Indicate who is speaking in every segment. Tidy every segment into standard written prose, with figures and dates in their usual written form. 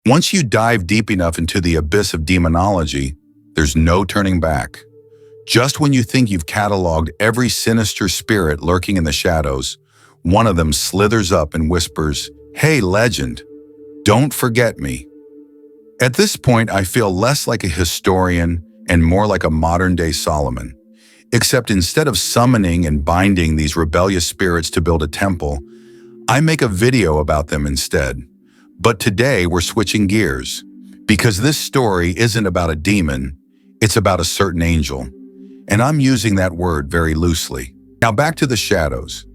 Speaker 1: Once you dive deep enough into the abyss of demonology, there's no turning back. Just when you think you've cataloged every sinister spirit lurking in the shadows, one of them slithers up and whispers, "Hey, legend, don't forget me." At this point, I feel less like a historian and more like a modern-day Solomon. Except instead of summoning and binding these rebellious spirits to build a temple, I make a video about them instead. But today we're switching gears, because this story isn't about a demon, it's about a certain angel. And I'm using that word very loosely. Now back to the shadows.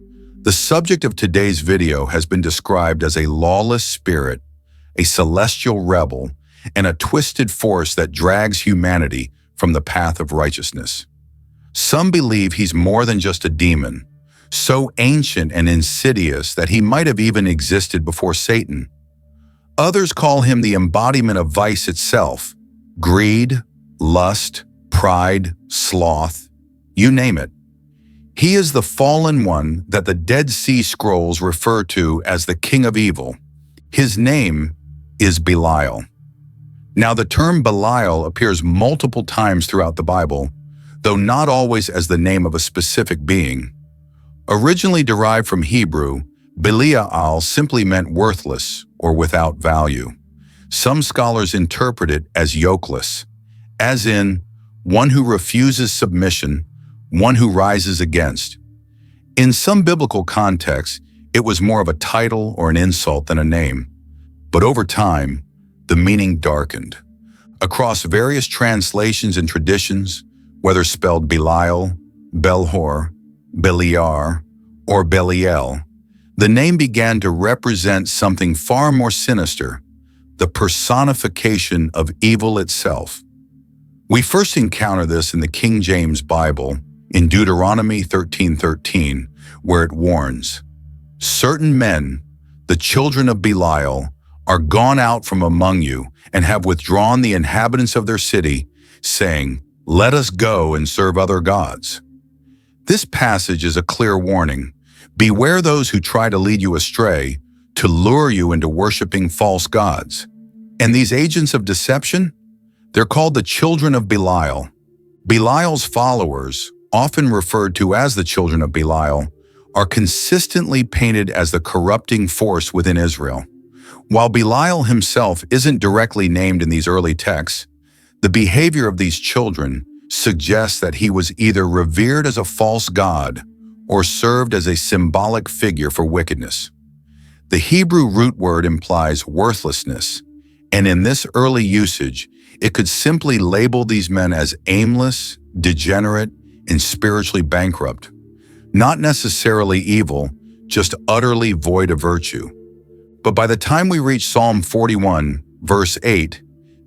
Speaker 1: The subject of today's video has been described as a lawless spirit, a celestial rebel, and a twisted force that drags humanity from the path of righteousness. Some believe he's more than just a demon, so ancient and insidious that he might have even existed before Satan. Others call him the embodiment of vice itself: greed, lust, pride, sloth, you name it. He is the fallen one that the Dead Sea Scrolls refer to as the King of Evil. His name is Belial. Now, the term Belial appears multiple times throughout the Bible, though not always as the name of a specific being. Originally derived from Hebrew, Belial simply meant worthless or without value. Some scholars interpret it as yokeless, as in one who refuses submission, one who rises against. In some biblical contexts, it was more of a title or an insult than a name. But over time, the meaning darkened. Across various translations and traditions, whether spelled Belial, Belhor, Beliar, or Belial, the name began to represent something far more sinister, the personification of evil itself. We first encounter this in the King James Bible, in Deuteronomy 13:13, where it warns, "Certain men, the children of Belial, are gone out from among you and have withdrawn the inhabitants of their city, saying, 'Let us go and serve other gods.'" This passage is a clear warning. Beware those who try to lead you astray, to lure you into worshiping false gods. And these agents of deception? They're called the children of Belial. Belial's followers, often referred to as the children of Belial, are consistently painted as the corrupting force within Israel. While Belial himself isn't directly named in these early texts, the behavior of these children suggests that he was either revered as a false god or served as a symbolic figure for wickedness. The Hebrew root word implies worthlessness, and in this early usage, it could simply label these men as aimless, degenerate, and spiritually bankrupt. Not necessarily evil, just utterly void of virtue. But by the time we reach Psalm 41, verse 8,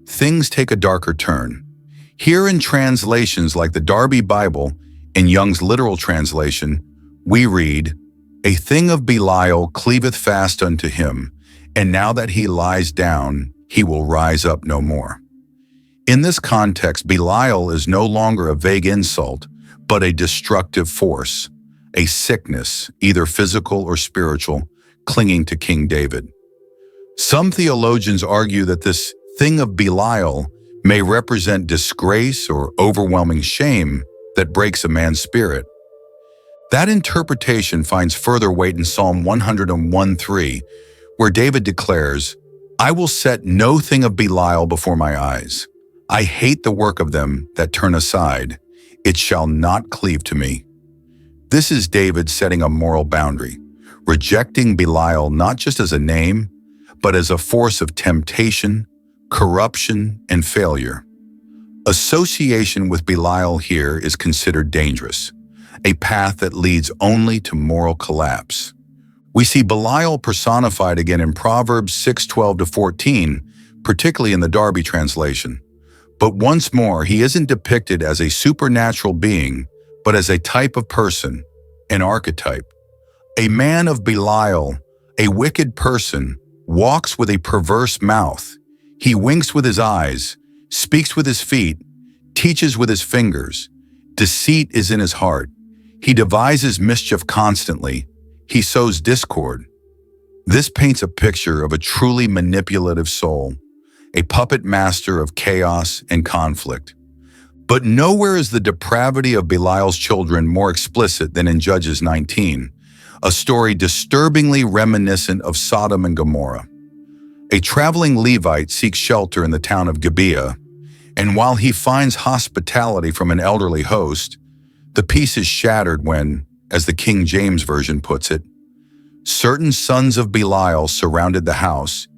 Speaker 1: things take a darker turn. Here in translations like the Darby Bible and Young's literal translation, we read, "A thing of Belial cleaveth fast unto him, and now that he lies down, he will rise up no more." In this context, Belial is no longer a vague insult, but a destructive force, a sickness, either physical or spiritual, clinging to King David. Some theologians argue that this thing of Belial may represent disgrace or overwhelming shame that breaks a man's spirit. That interpretation finds further weight in Psalm 101:3, where David declares, "I will set no thing of Belial before my eyes. I hate the work of them that turn aside. It shall not cleave to me." This is David setting a moral boundary, rejecting Belial not just as a name, but as a force of temptation, corruption, and failure. Association with Belial here is considered dangerous, a path that leads only to moral collapse. We see Belial personified again in Proverbs 6:12-14, particularly in the Darby translation. But once more, he isn't depicted as a supernatural being, but as a type of person, an archetype. A man of Belial, a wicked person, walks with a perverse mouth. He winks with his eyes, speaks with his feet, teaches with his fingers. Deceit is in his heart. He devises mischief constantly. He sows discord. This paints a picture of a truly manipulative soul, a puppet master of chaos and conflict. But nowhere is the depravity of Belial's children more explicit than in Judges 19, a story disturbingly reminiscent of Sodom and Gomorrah. A traveling Levite seeks shelter in the town of Gibeah, and while he finds hospitality from an elderly host, the peace is shattered when, as the King James Version puts it, certain sons of Belial surrounded the house,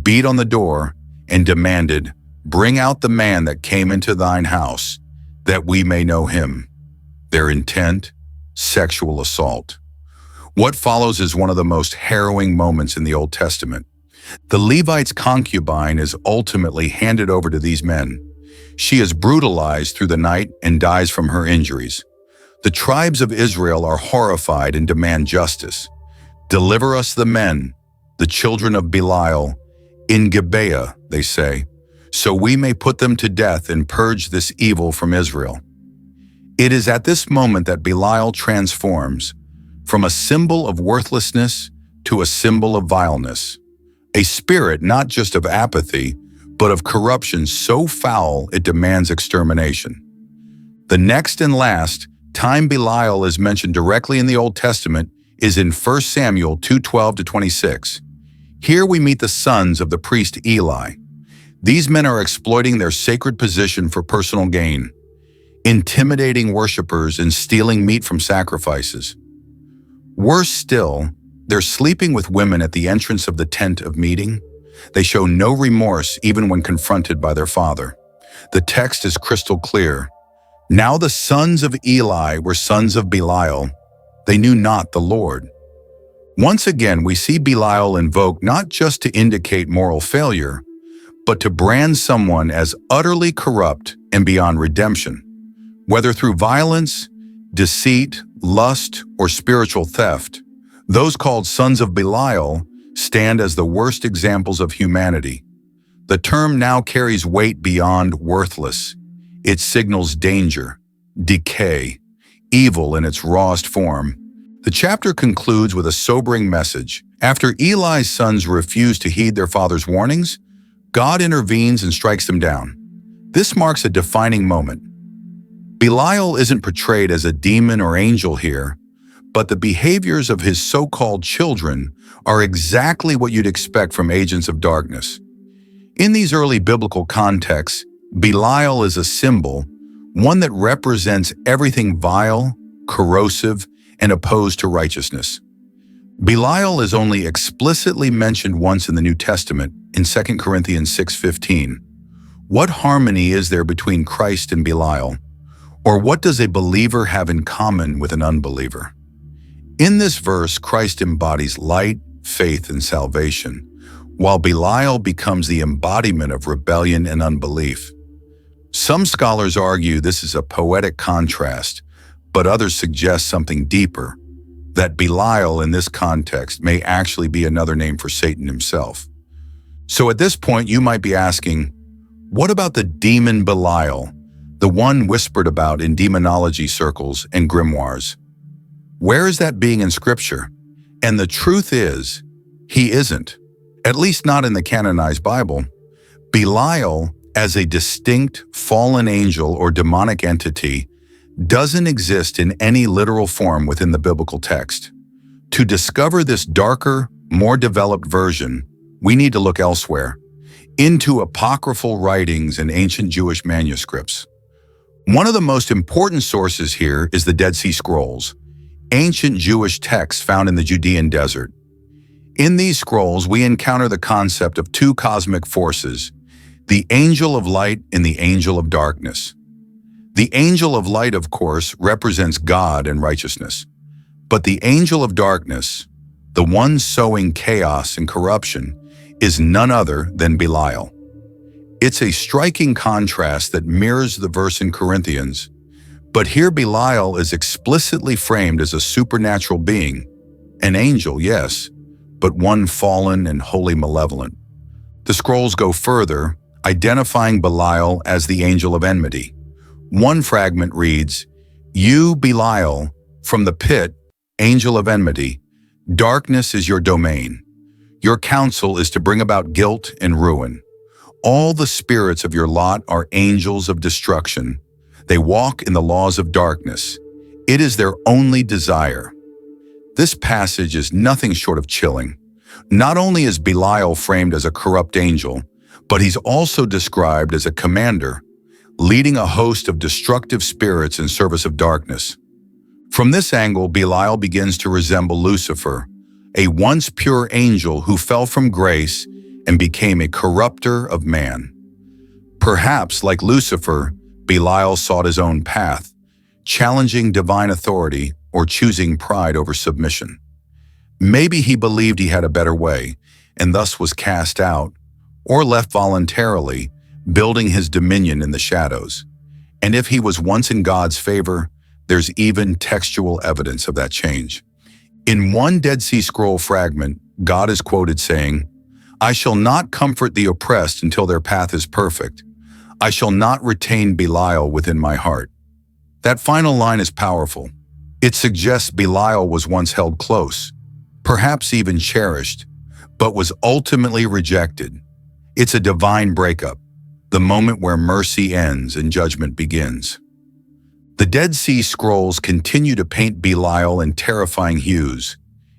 Speaker 1: beat on the door, and demanded, "Bring out the man that came into thine house, that we may know him." Their intent, sexual assault. What follows is one of the most harrowing moments in the Old Testament. The Levite's concubine is ultimately handed over to these men. She is brutalized through the night and dies from her injuries. The tribes of Israel are horrified and demand justice. "Deliver us the men, the children of Belial, in Gibeah," they say, "so we may put them to death and purge this evil from Israel." It is at this moment that Belial transforms from a symbol of worthlessness to a symbol of vileness, a spirit not just of apathy, but of corruption so foul it demands extermination. The next and last time Belial is mentioned directly in the Old Testament is in 1 Samuel 2:12-26. Here we meet the sons of the priest Eli. These men are exploiting their sacred position for personal gain, intimidating worshipers and stealing meat from sacrifices. Worse still, they're sleeping with women at the entrance of the tent of meeting. They show no remorse even when confronted by their father. The text is crystal clear. Now the sons of Eli were sons of Belial. They knew not the Lord. Once again, we see Belial invoked not just to indicate moral failure, but to brand someone as utterly corrupt and beyond redemption. Whether through violence, deceit, lust, or spiritual theft, those called sons of Belial stand as the worst examples of humanity. The term now carries weight beyond worthless. It signals danger, decay, evil in its rawest form. The chapter concludes with a sobering message. After Eli's sons refuse to heed their father's warnings, God intervenes and strikes them down. This marks a defining moment. Belial isn't portrayed as a demon or angel here, but the behaviors of his so-called children are exactly what you'd expect from agents of darkness. In these early biblical contexts, Belial is a symbol, one that represents everything vile, corrosive, and opposed to righteousness. Belial is only explicitly mentioned once in the New Testament, in 2 Corinthians 6:15. What harmony is there between Christ and Belial? Or what does a believer have in common with an unbeliever? In this verse, Christ embodies light, faith, and salvation, while Belial becomes the embodiment of rebellion and unbelief. Some scholars argue this is a poetic contrast, but others suggest something deeper, that Belial in this context may actually be another name for Satan himself. So at this point, you might be asking, what about the demon Belial, the one whispered about in demonology circles and grimoires? Where is that being in Scripture? And the truth is, he isn't, at least not in the canonized Bible. Belial, as a distinct fallen angel or demonic entity, doesn't exist in any literal form within the biblical text. To discover this darker, more developed version, we need to look elsewhere, into apocryphal writings and ancient Jewish manuscripts. One of the most important sources here is the Dead Sea Scrolls, ancient Jewish texts found in the Judean desert. In these scrolls, we encounter the concept of two cosmic forces, the angel of light and the angel of darkness. The angel of light, of course, represents God and righteousness. But the angel of darkness, the one sowing chaos and corruption, is none other than Belial. It's a striking contrast that mirrors the verse in Corinthians, but here Belial is explicitly framed as a supernatural being, an angel, yes, but one fallen and wholly malevolent. The scrolls go further, identifying Belial as the angel of enmity. One fragment reads, "You, Belial, from the pit, angel of enmity, darkness is your domain. Your counsel is to bring about guilt and ruin. All the spirits of your lot are angels of destruction. They walk in the laws of darkness. It is their only desire. This passage is nothing short of chilling. Not only is Belial framed as a corrupt angel, but he's also described as a commander, leading a host of destructive spirits in service of darkness. From this angle, Belial begins to resemble Lucifer, a once pure angel who fell from grace and became a corrupter of man. Perhaps, like Lucifer, Belial sought his own path, challenging divine authority or choosing pride over submission. Maybe he believed he had a better way, and thus was cast out, or left voluntarily, building his dominion in the shadows. And if he was once in God's favor, there's even textual evidence of that change. In one Dead Sea Scroll fragment, God is quoted saying, "I shall not comfort the oppressed until their path is perfect. I shall not retain Belial within my heart." That final line is powerful. It suggests Belial was once held close, perhaps even cherished, but was ultimately rejected. It's a divine breakup, the moment where mercy ends and judgment begins. The Dead Sea Scrolls continue to paint Belial in terrifying hues.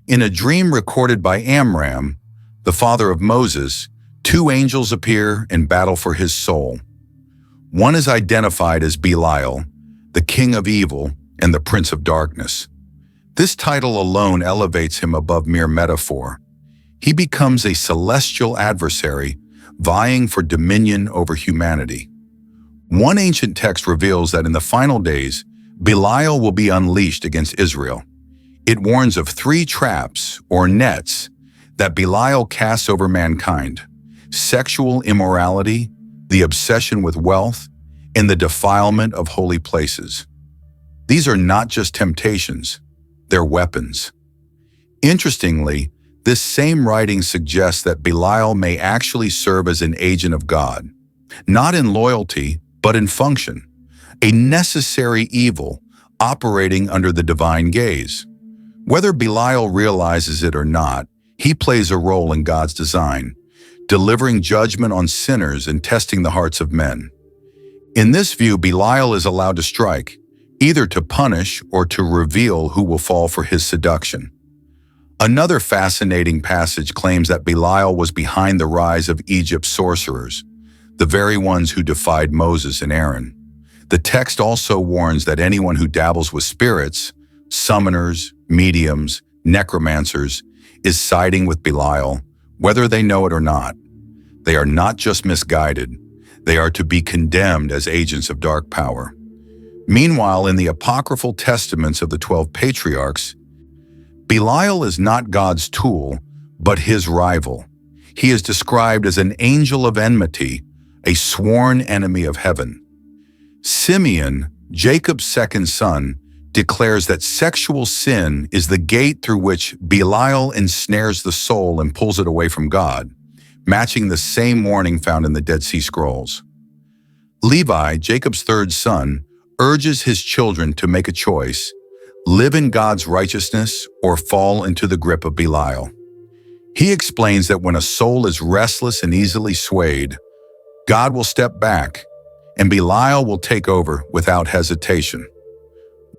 Speaker 1: In a dream recorded by Amram, the father of Moses, two angels appear and battle for his soul. One is identified as Belial, the king of evil and the prince of darkness. This title alone elevates him above mere metaphor. He becomes a celestial adversary, vying for dominion over humanity. One ancient text reveals that in the final days, Belial will be unleashed against Israel. It warns of three traps, or nets, that Belial casts over mankind: sexual immorality, the obsession with wealth, and the defilement of holy places. These are not just temptations, they're weapons. Interestingly, this same writing suggests that Belial may actually serve as an agent of God, not in loyalty, but in function, a necessary evil operating under the divine gaze. Whether Belial realizes it or not, he plays a role in God's design, delivering judgment on sinners and testing the hearts of men. In this view, Belial is allowed to strike, either to punish or to reveal who will fall for his seduction. Another fascinating passage claims that Belial was behind the rise of Egypt's sorcerers, the very ones who defied Moses and Aaron. The text also warns that anyone who dabbles with spirits, summoners, mediums, necromancers, is siding with Belial, whether they know it or not. They are not just misguided, they are to be condemned as agents of dark power. Meanwhile, in the apocryphal testaments of the 12 patriarchs, Belial is not God's tool, but his rival. He is described as an angel of enmity, a sworn enemy of heaven. Simeon, Jacob's second son, declares that sexual sin is the gate through which Belial ensnares the soul and pulls it away from God, matching the same warning found in the Dead Sea Scrolls. Levi, Jacob's third son, urges his children to make a choice: live in God's righteousness or fall into the grip of Belial. He explains that when a soul is restless and easily swayed, God will step back, and Belial will take over without hesitation.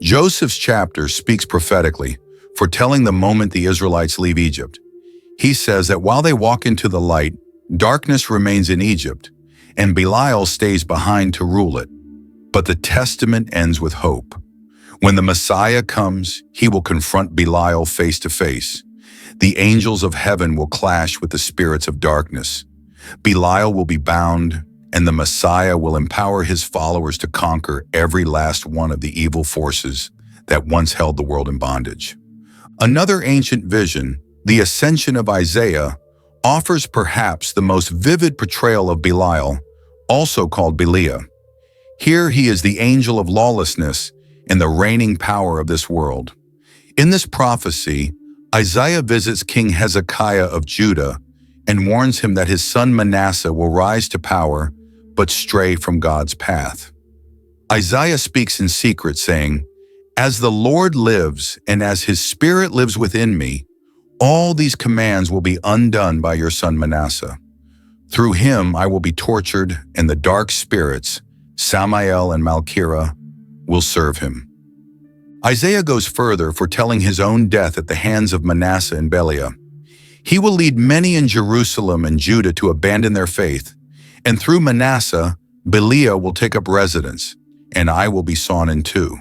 Speaker 1: Joseph's chapter speaks prophetically, foretelling the moment the Israelites leave Egypt. He says that while they walk into the light, darkness remains in Egypt, and Belial stays behind to rule it. But the testament ends with hope. When the Messiah comes, he will confront Belial face to face. The angels of heaven will clash with the spirits of darkness. Belial will be bound, and the Messiah will empower his followers to conquer every last one of the evil forces that once held the world in bondage. Another ancient vision, the Ascension of Isaiah, offers perhaps the most vivid portrayal of Belial, also called Belial. Here he is the angel of lawlessness and the reigning power of this world. In this prophecy, Isaiah visits King Hezekiah of Judah and warns him that his son Manasseh will rise to power but stray from God's path. Isaiah speaks in secret, saying, "As the Lord lives and as his spirit lives within me, all these commands will be undone by your son Manasseh. Through him I will be tortured, and the dark spirits, Samael and Malkira, will serve him. Isaiah goes further, foretelling his own death at the hands of Manasseh and Belial. He will lead many in Jerusalem and Judah to abandon their faith, and through Manasseh, Belial will take up residence, and I will be sawn in two.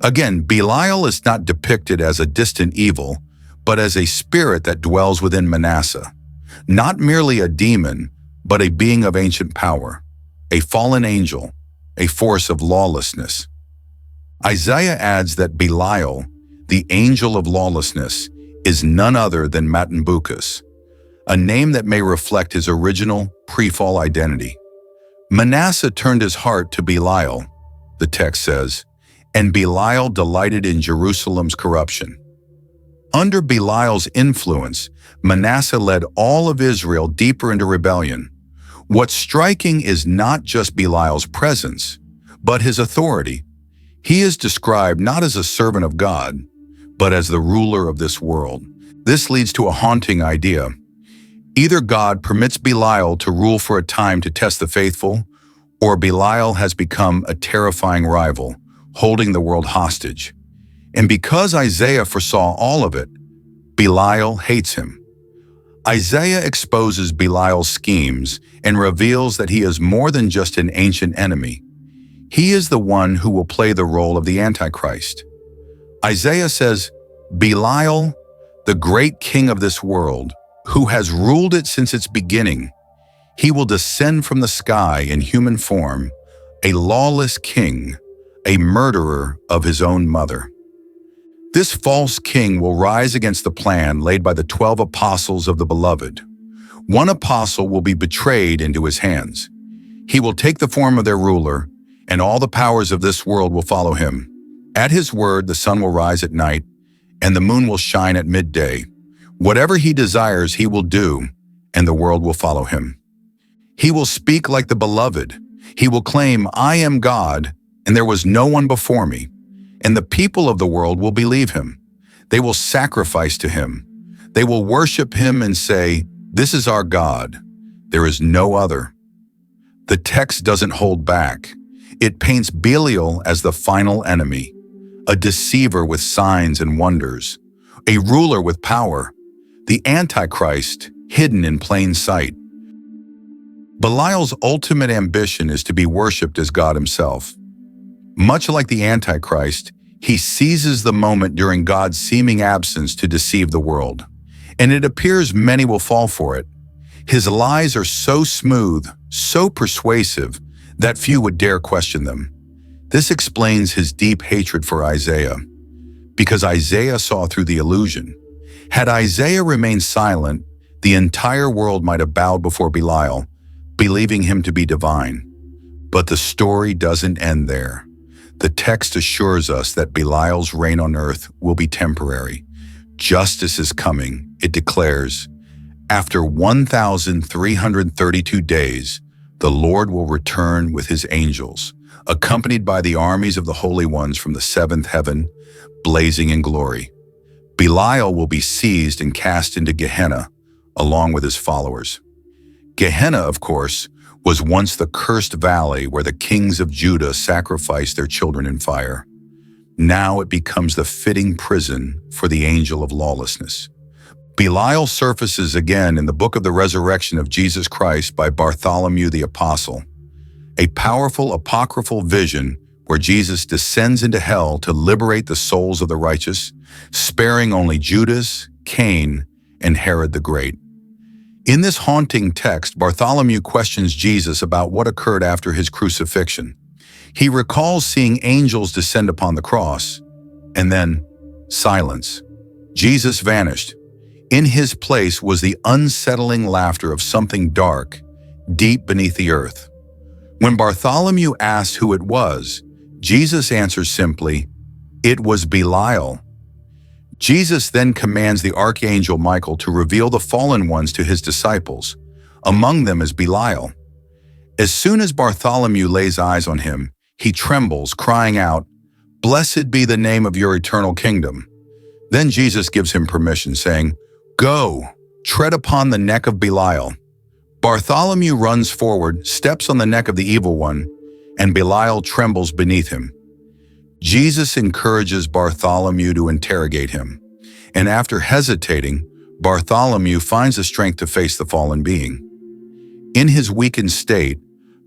Speaker 1: Again, Belial is not depicted as a distant evil, but as a spirit that dwells within Manasseh. Not merely a demon, but a being of ancient power, a fallen angel, a force of lawlessness. Isaiah adds that Belial, the angel of lawlessness, is none other than Matambukas, a name that may reflect his original pre-fall identity. Manasseh turned his heart to Belial, the text says, and Belial delighted in Jerusalem's corruption. Under Belial's influence, Manasseh led all of Israel deeper into rebellion. What's striking is not just Belial's presence, but his authority. He is described not as a servant of God, but as the ruler of this world. This leads to a haunting idea. Either God permits Belial to rule for a time to test the faithful, or Belial has become a terrifying rival, holding the world hostage. And because Isaiah foresaw all of it, Belial hates him. Isaiah exposes Belial's schemes and reveals that he is more than just an ancient enemy. He is the one who will play the role of the Antichrist. Isaiah says, Belial, the great king of this world, who has ruled it since its beginning, he will descend from the sky in human form, a lawless king, a murderer of his own mother. This false king will rise against the plan laid by the 12 apostles of the Beloved. One apostle will be betrayed into his hands. He will take the form of their ruler, and all the powers of this world will follow him. At his word, the sun will rise at night, and the moon will shine at midday. Whatever he desires, he will do, and the world will follow him. He will speak like the Beloved. He will claim, I am God, and there was no one before me. And the people of the world will believe him. They will sacrifice to him. They will worship him and say, this is our God. There is no other. The text doesn't hold back. It paints Belial as the final enemy, a deceiver with signs and wonders, a ruler with power, the Antichrist hidden in plain sight. Belial's ultimate ambition is to be worshipped as God himself. Much like the Antichrist, he seizes the moment during God's seeming absence to deceive the world, and it appears many will fall for it. His lies are so smooth, so persuasive, that few would dare question them. This explains his deep hatred for Isaiah, because Isaiah saw through the illusion. Had Isaiah remained silent, the entire world might have bowed before Belial, believing him to be divine. But the story doesn't end there. The text assures us that Belial's reign on earth will be temporary. Justice is coming, it declares. After 1,332 days, the Lord will return with his angels, accompanied by the armies of the holy ones from the seventh heaven, blazing in glory. Belial will be seized and cast into Gehenna, along with his followers. Gehenna, of course, was once the cursed valley where the kings of Judah sacrificed their children in fire. Now it becomes the fitting prison for the angel of lawlessness. Belial surfaces again in the book of the resurrection of Jesus Christ by Bartholomew the Apostle, a powerful apocryphal vision where Jesus descends into hell to liberate the souls of the righteous, sparing only Judas, Cain, and Herod the Great. In this haunting text, Bartholomew questions Jesus about what occurred after his crucifixion. He recalls seeing angels descend upon the cross, and then silence. Jesus vanished. In his place was the unsettling laughter of something dark, deep beneath the earth. When Bartholomew asked who it was, Jesus answers simply, "It was Belial." Jesus then commands the archangel Michael to reveal the fallen ones to his disciples. Among them is Belial. As soon as Bartholomew lays eyes on him, he trembles, crying out, "Blessed be the name of your eternal kingdom." Then Jesus gives him permission, saying, "Go, tread upon the neck of Belial. Bartholomew runs forward, steps on the neck of the evil one, and Belial trembles beneath him. Jesus encourages Bartholomew to interrogate him, and after hesitating, Bartholomew finds the strength to face the fallen being. In his weakened state,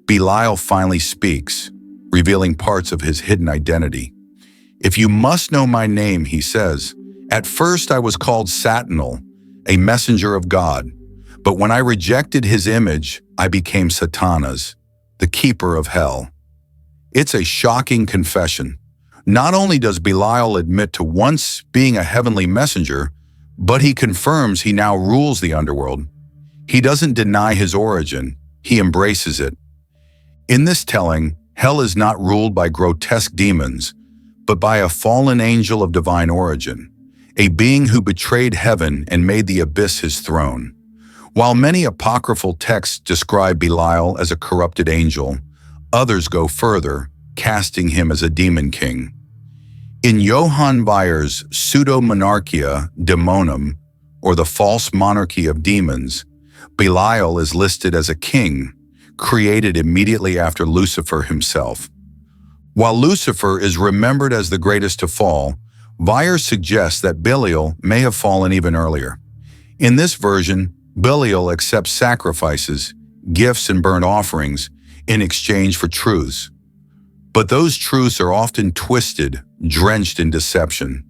Speaker 1: Belial finally speaks, revealing parts of his hidden identity. "If you must know my name," he says, "at first I was called Satanel, a messenger of God. But when I rejected his image, I became Satanas, the keeper of hell." It's a shocking confession. Not only does Belial admit to once being a heavenly messenger, but he confirms he now rules the underworld. He doesn't deny his origin, he embraces it. In this telling, hell is not ruled by grotesque demons, but by a fallen angel of divine origin, a being who betrayed heaven and made the abyss his throne. While many apocryphal texts describe Belial as a corrupted angel, others go further, casting him as a demon king. In Johann Bayer's Pseudo-Monarchia Demonum, or the False Monarchy of Demons, Belial is listed as a king, created immediately after Lucifer himself. While Lucifer is remembered as the greatest to fall, Bayer suggests that Belial may have fallen even earlier. In this version, Belial accepts sacrifices, gifts, and burnt offerings in exchange for truths. But those truths are often twisted, drenched in deception.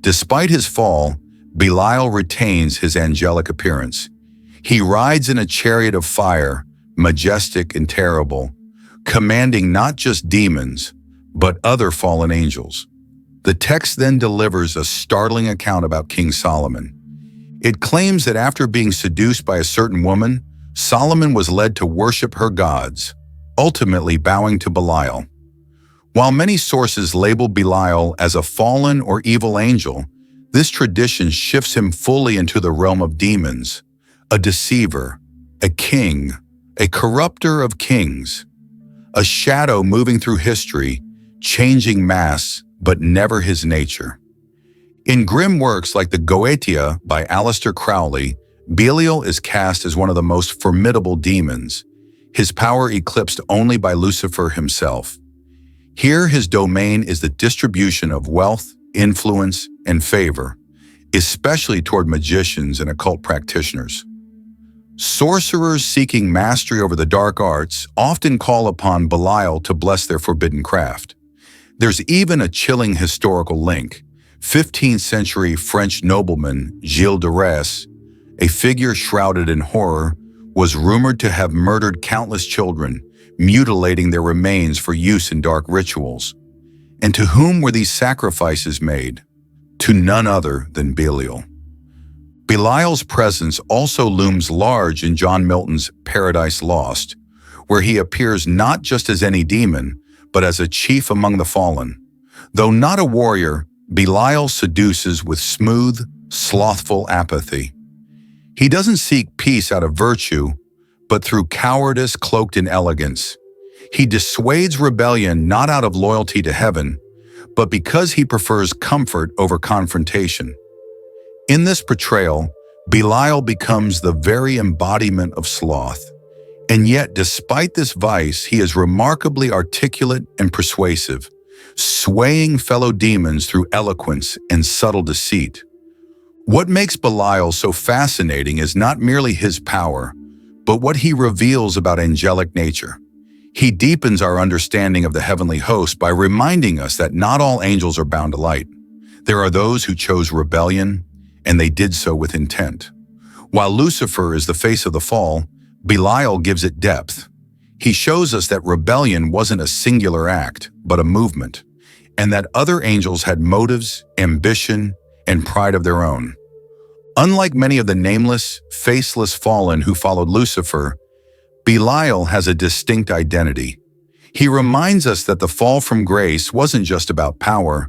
Speaker 1: Despite his fall, Belial retains his angelic appearance. He rides in a chariot of fire, majestic and terrible, commanding not just demons, but other fallen angels. The text then delivers a startling account about King Solomon. It claims that after being seduced by a certain woman, Solomon was led to worship her gods, ultimately bowing to Belial. While many sources label Belial as a fallen or evil angel, this tradition shifts him fully into the realm of demons, a deceiver, a king, a corrupter of kings, a shadow moving through history, changing mass, but never his nature. In grim works like the Goetia by Aleister Crowley, Belial is cast as one of the most formidable demons, his power eclipsed only by Lucifer himself. Here his domain is the distribution of wealth, influence, and favor, especially toward magicians and occult practitioners. Sorcerers seeking mastery over the dark arts often call upon Belial to bless their forbidden craft. There's even a chilling historical link. 15th century French nobleman Gilles de Rais, a figure shrouded in horror, was rumored to have murdered countless children, mutilating their remains for use in dark rituals. And to whom were these sacrifices made? To none other than Belial. Belial's presence also looms large in John Milton's Paradise Lost, where he appears not just as any demon, but as a chief among the fallen. Though not a warrior, Belial seduces with smooth, slothful apathy. He doesn't seek peace out of virtue, but through cowardice cloaked in elegance. He dissuades rebellion not out of loyalty to heaven, but because he prefers comfort over confrontation. In this portrayal, Belial becomes the very embodiment of sloth. And yet, despite this vice, he is remarkably articulate and persuasive, swaying fellow demons through eloquence and subtle deceit. What makes Belial so fascinating is not merely his power, but what he reveals about angelic nature. He deepens our understanding of the heavenly host by reminding us that not all angels are bound to light. There are those who chose rebellion, and they did so with intent. While Lucifer is the face of the fall, Belial gives it depth. He shows us that rebellion wasn't a singular act, but a movement, and that other angels had motives, ambition, and pride of their own. Unlike many of the nameless, faceless fallen who followed Lucifer, Belial has a distinct identity. He reminds us that the fall from grace wasn't just about power,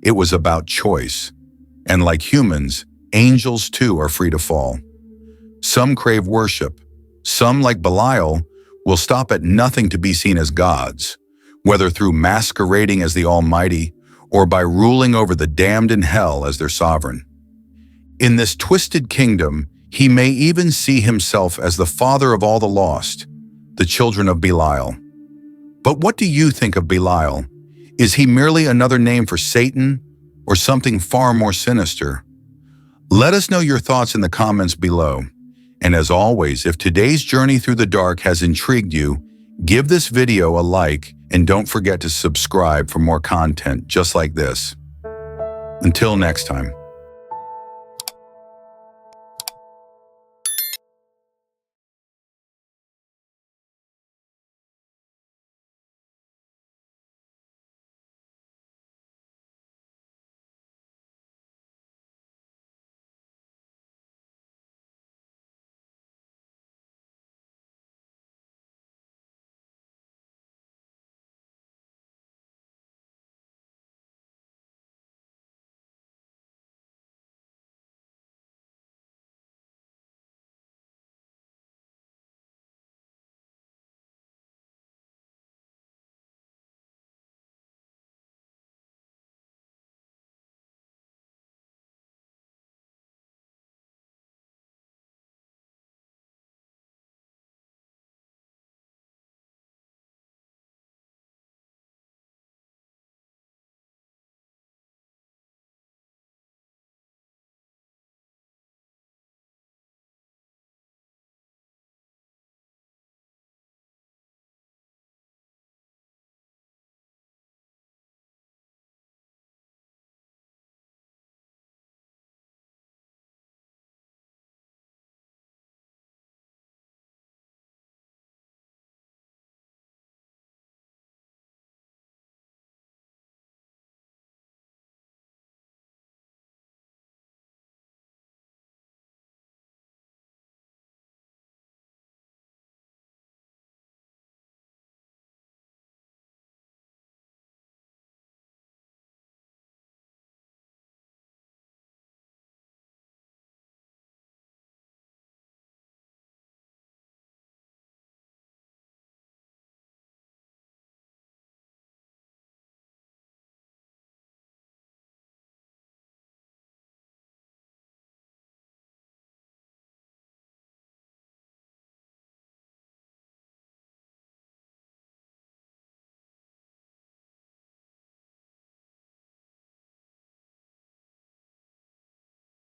Speaker 1: it was about choice. And like humans, angels too are free to fall. Some crave worship. Some, like Belial, will stop at nothing to be seen as gods, whether through masquerading as the Almighty or by ruling over the damned in hell as their sovereign. In this twisted kingdom, He may even see himself as the father of all the lost, the children of Belial. But what do you think of Belial? Is he merely another name for Satan, or something far more sinister? Let us know your thoughts in the comments below. And as always, if today's journey through the dark has intrigued you, give this video a like and don't forget to subscribe for more content just like this. Until next time.